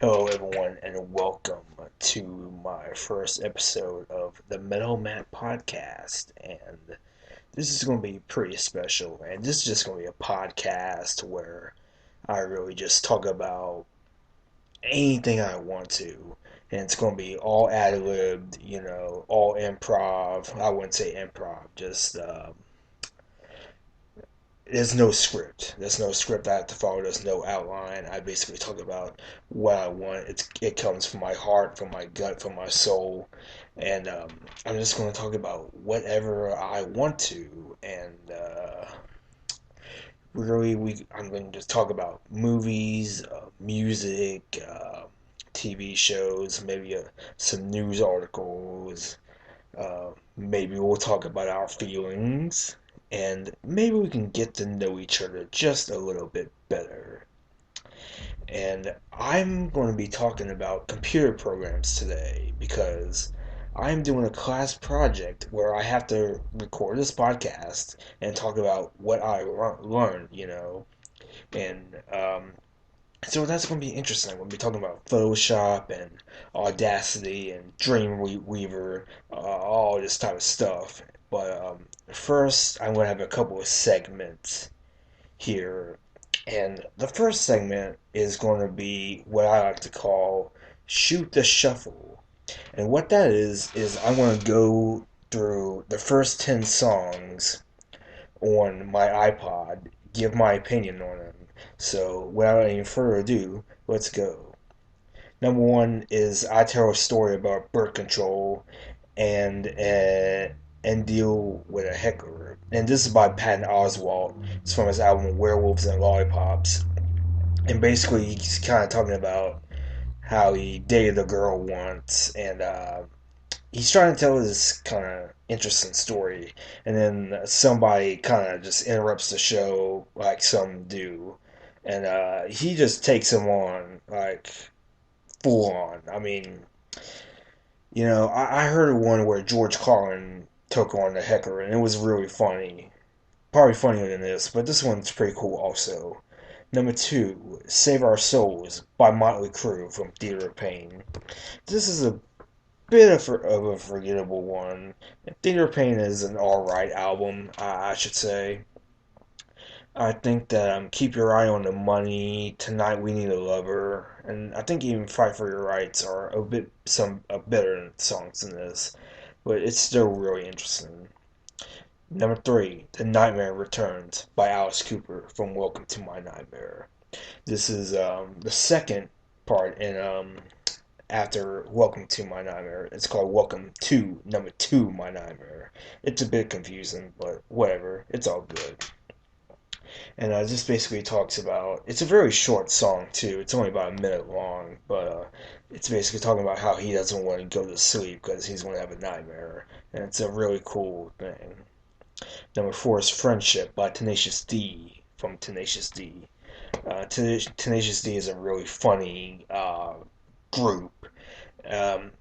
Hello, everyone, and welcome to my first episode of the Metal Matt podcast. And this is going to be pretty special. And this is just going to be a podcast where I really just talk about anything I want to. And it's going to be all ad libbed, all improv. I wouldn't say improv, just there's no script. There's no script I have to follow. There's no outline. I basically talk about what I want. It comes from my heart, from my gut, from my soul, and I'm just going to talk about whatever I want to. And really, I'm going to just talk about movies, music, TV shows, maybe some news articles. Maybe we'll talk about our feelings, and maybe we can get to know each other just a little bit better. And I'm going to be talking about computer programs today because I'm doing a class project where I have to record this podcast and talk about what I learned. And so that's going to be interesting. I'm going to be talking about Photoshop and Audacity and Dreamweaver, all this type of stuff. But first, I'm going to have a couple of segments here. And the first segment is going to be what I like to call Shoot the Shuffle. And what that is I'm going to go through the first 10 songs on my iPod, give my opinion on them. So, without any further ado, let's go. Number one is I tell a story about birth control and deal with a heckler. And this is by Patton Oswalt. It's from his album Werewolves and Lollipops. And basically, he's kind of talking about how he dated a girl once, and he's trying to tell this kind of interesting story, and then somebody kind of just interrupts the show like some do, and he just takes him on like full on. I mean, I heard one where George Carlin took on the heckler, and it was really funny. Probably funnier than this, but this one's pretty cool also. Number two, Save Our Souls by Motley Crue from Theater of Pain. This is a bit of a forgettable one. Theater of Pain is an alright album, I should say. I think that Keep Your Eye on the Money, Tonight We Need a Lover, and I think even Fight for Your Rights are a better songs than this, but it's still really interesting. Number three, The Nightmare Returns by Alice Cooper from Welcome to My Nightmare. This is the second part in after Welcome to My Nightmare. It's called Welcome to Number Two My Nightmare. It's a bit confusing, but whatever. It's all good. And this basically talks about. It's a very short song too. It's only about a minute long, but it's basically talking about how he doesn't want to go to sleep because he's going to have a nightmare, and it's a really cool thing. Number four is Friendship by Tenacious D from Tenacious D. Tenacious D is a really funny group. Um,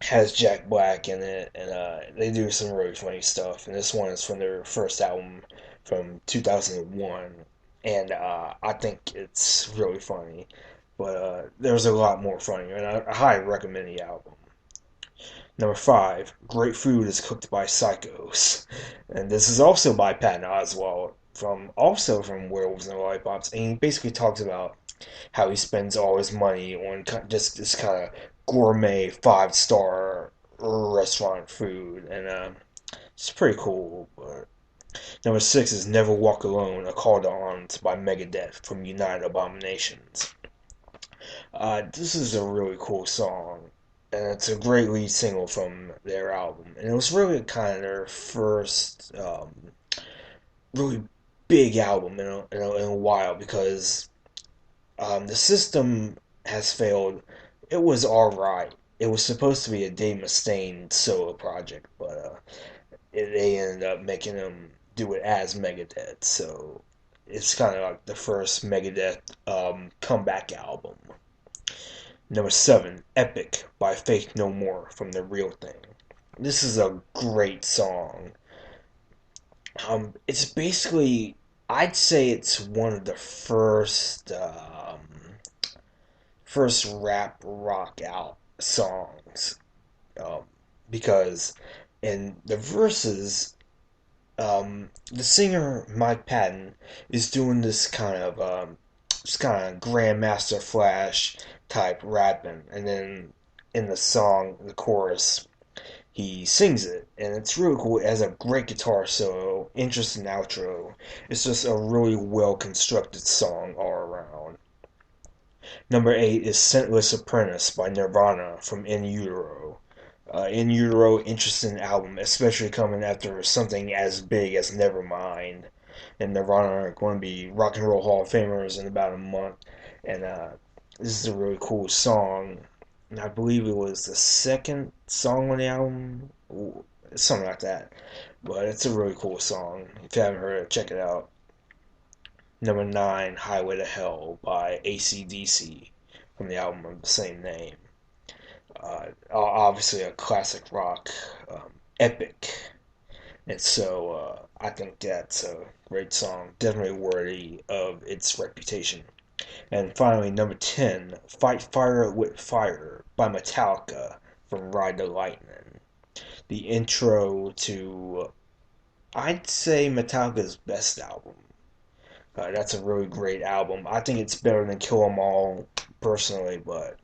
has Jack Black in it, and they do some really funny stuff. And this one is from their first album from 2001, and I think it's really funny. But there's a lot more funny, and I highly recommend the album. Number five, Great Food is Cooked by Psychos, and this is also by Patton Oswalt from Werewolves and Lollipops, and he basically talks about how he spends all his money on just this kind of gourmet 5-star restaurant food, and it's pretty cool. But number six is Never Walk Alone, A Call to Arms by Megadeth from United Abominations. This is a really cool song, and it's a great lead single from their album, and it was really kind of their first really big album in a while because the system has failed. It was alright. It was supposed to be a Dave Mustaine solo project, but they ended up making him do it as Megadeth. So it's kind of like the first Megadeth comeback album. Number seven, Epic by Faith No More from The Real Thing. This is a great song. It's basically, I'd say it's one of the first rap rock out songs, um, because in the verses, the singer Mike Patton is doing this kind of Grandmaster Flash type rapping, and then in the song, the chorus, he sings it, and it's really cool. It has a great guitar solo, interesting outro. It's just a really well constructed song all around. Number 8 is Scentless Apprentice by Nirvana from In Utero. In Utero, interesting album, especially coming after something as big as Nevermind. And Nirvana are going to be Rock and Roll Hall of Famers in about a month. And this is a really cool song. And I believe it was the second song on the album, something like that. But it's a really cool song. If you haven't heard it, check it out. Number 9, Highway to Hell by AC/DC from the album of the same name. Obviously a classic rock, epic. And so I think that's a great song, definitely worthy of its reputation. And finally, number 10, Fight Fire with Fire by Metallica from Ride the Lightning. The intro to, I'd say, Metallica's best album. That's a really great album. I think it's better than Kill 'Em All, personally, but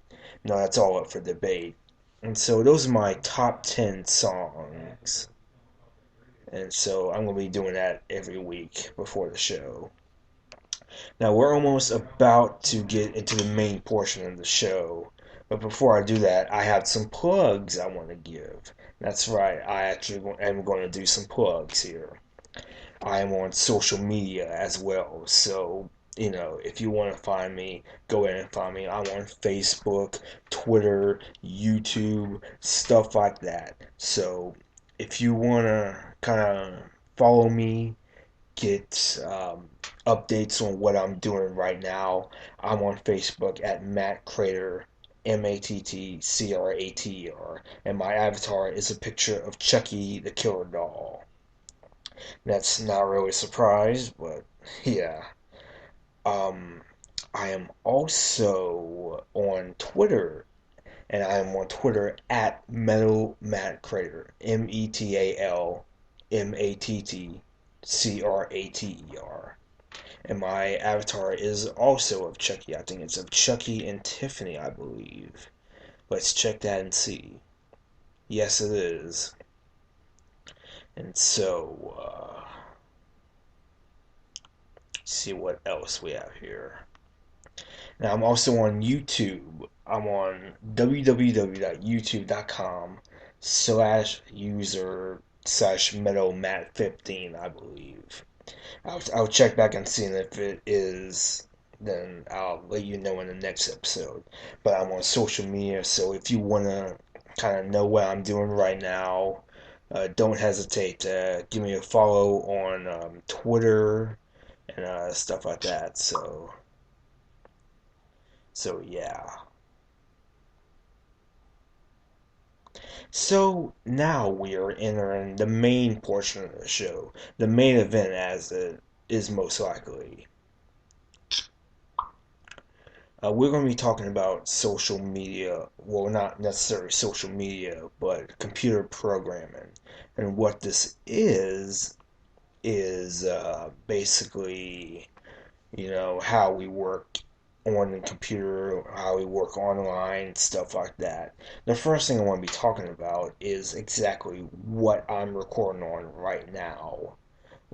that's all up for debate. And so those are my top 10 songs. And so I'm going to be doing that every week before the show. Now we're almost about to get into the main portion of the show. But before I do that, I have some plugs I want to give. That's right, I actually am going to do some plugs here. I am on social media as well. So, if you want to find me, go ahead and find me. I'm on Facebook, Twitter, YouTube, stuff like that. So, if you want to kind of follow me, get updates on what I'm doing right now, I'm on Facebook at Matt Crater, MattCrater, and my avatar is a picture of Chucky the Killer Doll. That's not really a surprise, but yeah. Um, I am also on Twitter, and I am on Twitter at Metal Matt Crater, METALMATTCRATER. And my avatar is also of Chucky. I think it's of Chucky and Tiffany, I believe. Let's check that and see. Yes, it is. And so, see what else we have here. Now I'm also on YouTube. I'm on www.youtube.com/user/metalmat15, I believe. I'll check back and see if it is. Then I'll let you know in the next episode. But I'm on social media, so if you want to kind of know what I'm doing right now, don't hesitate to give me a follow on Twitter and stuff like that. So yeah. So now we are entering the main portion of the show, the main event as it is most likely. We're going to be talking about social media, well, not necessarily social media, but computer programming. And what this is basically, how we work on the computer, how we work online, stuff like that. The first thing I want to be talking about is exactly what I'm recording on right now,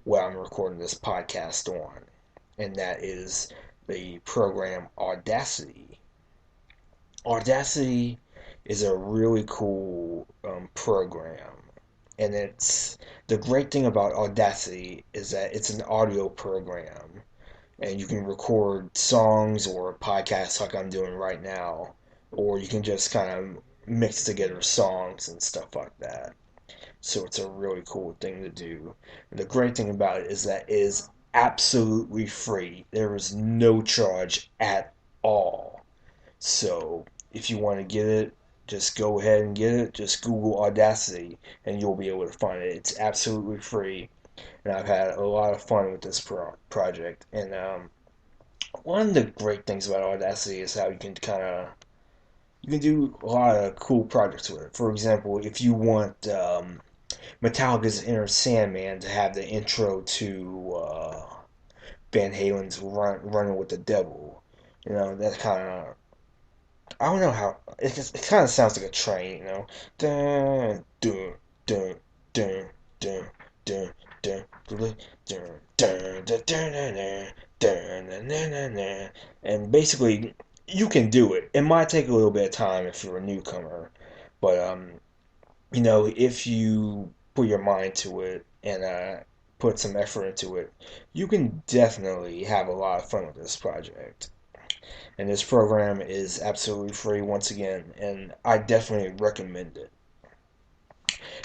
what I'm recording this podcast on, and that is the program Audacity. Audacity is a really cool program, and it's the great thing about Audacity is that it's an audio program, and you can record songs or podcasts like I'm doing right now, or you can just kind of mix together songs and stuff like that. So it's a really cool thing to do. And the great thing about it is that it is absolutely free. There is no charge at all. So if you want to get it, just go ahead and get it. Just Google Audacity and you'll be able to find it. It's absolutely free. And I've had a lot of fun with this project. And One of the great things about Audacity is how you can do a lot of cool projects with it. For example, if you want Metallica's Enter Sandman to have the intro to Van Halen's Running with the Devil, you know, that kind of, I don't know how, it kind of sounds like a train, you know. Dun, dun, dun, dun, dun, dun, dun, dun, dun, dun, dun, dun, dun, dun, dun, dun, dun. And basically, you can do it. It might take a little bit of time if you're a newcomer, but you know, if you put your mind to it and put some effort into it, you can definitely have a lot of fun with this project. And this program is absolutely free once again, and I definitely recommend it.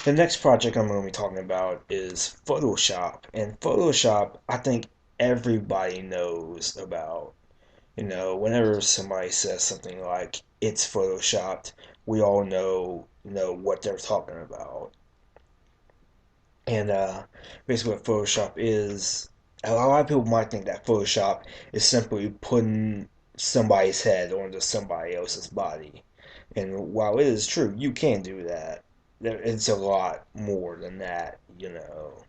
The next project I'm going to be talking about is Photoshop. And Photoshop, I think everybody knows about. You know, whenever somebody says something like it's photoshopped, we all know what they're talking about. And basically, what Photoshop is, a lot of people might think that Photoshop is simply putting somebody's head onto somebody else's body. And while it is true, you can do that. It's a lot more than that, you know.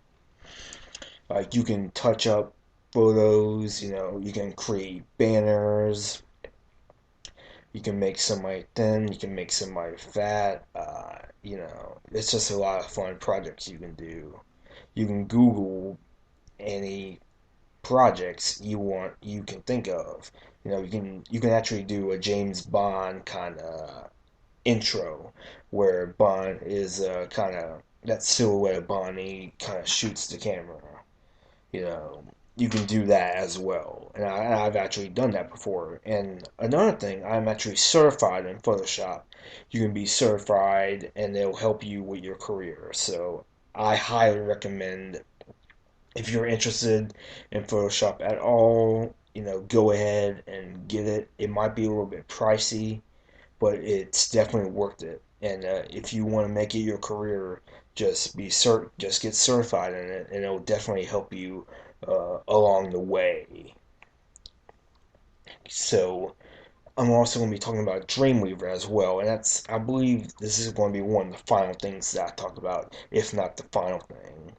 Like you can touch up photos, you know, you can create banners, you can make somebody thin, you can make somebody fat. You know, it's just a lot of fun projects you can do. You can Google any projects you can think of. You know, you can actually do a James Bond kind of intro where Bond is kind of that silhouette of Bond. He kind of shoots the camera. You know, you can do that as well, and I've actually done that before. And another thing, I'm actually certified in Photoshop. You can be certified, and it'll help you with your career. So I highly recommend if you're interested in Photoshop at all, you know, go ahead and get it. It might be a little bit pricey, but it's definitely worth it. And if you want to make it your career, just get certified in it, and it'll definitely help you along the way. So I'm also going to be talking about Dreamweaver as well, and that's I believe this is going to be one of the final things that I talk about, if not the final thing.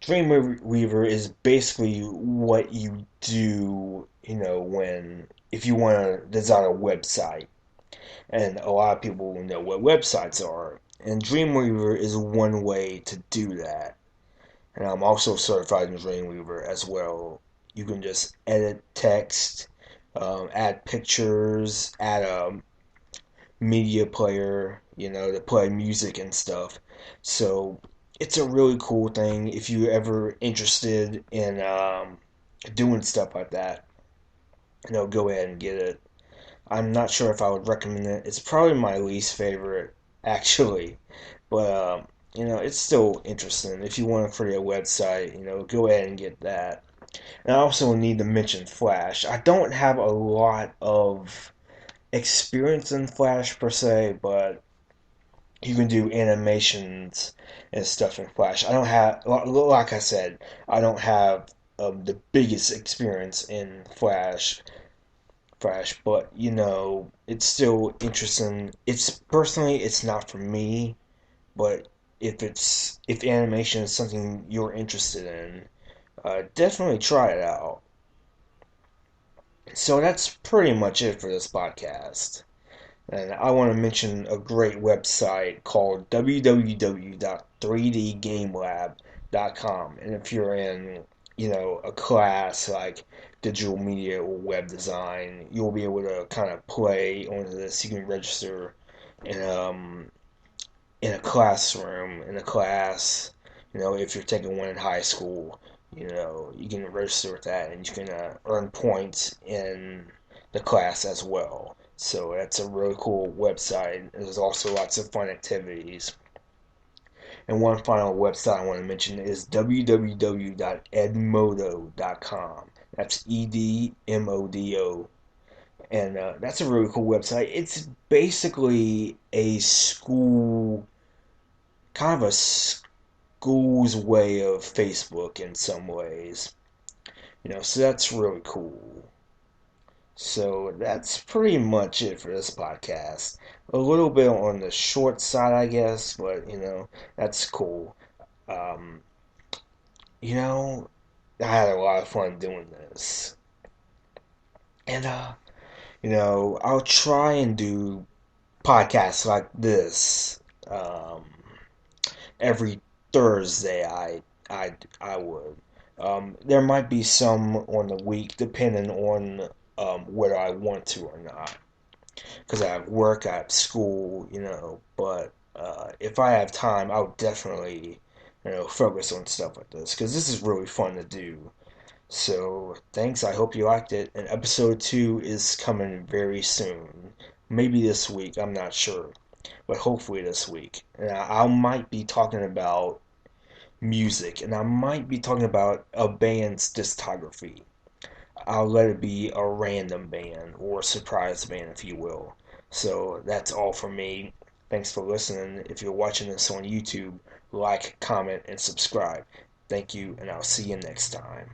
Dreamweaver is basically what you do, you know, when if you want to design a website, and a lot of people know what websites are, and Dreamweaver is one way to do that. And I'm also certified in Dreamweaver as well. You can just edit text, add pictures, add a media player, you know, to play music and stuff. So it's a really cool thing if you ever interested in doing stuff like that. You know, go ahead and get it. I'm not sure if I would recommend it. It's probably my least favorite, actually, but you know, it's still interesting. If you want to create a website, you know, go ahead and get that. And I also need to mention Flash. I don't have a lot of experience in Flash per se, but you can do animations and stuff in Flash. I don't have, like I said, I don't have the biggest experience in Flash, but you know, it's still interesting. It's personally, it's not for me, but if animation is something you're interested in, definitely try it out. So that's pretty much it for this podcast. And I want to mention a great website called www.3dgamelab.com. And if you're in, you know, a class like digital media or web design, you'll be able to kind of play onto this. You can register in in a classroom, in a class, you know, if you're taking one in high school, you know, you can register with that and you can earn points in the class as well. So that's a really cool website. There's also lots of fun activities. And one final website I want to mention is www.edmodo.com. That's EDMODO. And that's a really cool website. It's basically a school, kind of a school's way of Facebook in some ways. So that's really cool. So that's pretty much it for this podcast. A little bit on the short side, I guess, but that's cool. Um, you know, I had a lot of fun doing this. And I'll try and do podcasts like this um, every Thursday. I would. There might be some on the week, depending on whether I want to or not. Because I have work, I have school, But if I have time, I'll definitely, focus on stuff like this. Because this is really fun to do. So, thanks. I hope you liked it. And episode 2 is coming very soon. Maybe this week, I'm not sure. But hopefully this week. And I might be talking about music. And I might be talking about a band's discography. I'll let it be a random band or a surprise band, if you will. So, that's all from me. Thanks for listening. If you're watching this on YouTube, like, comment, and subscribe. Thank you, and I'll see you next time.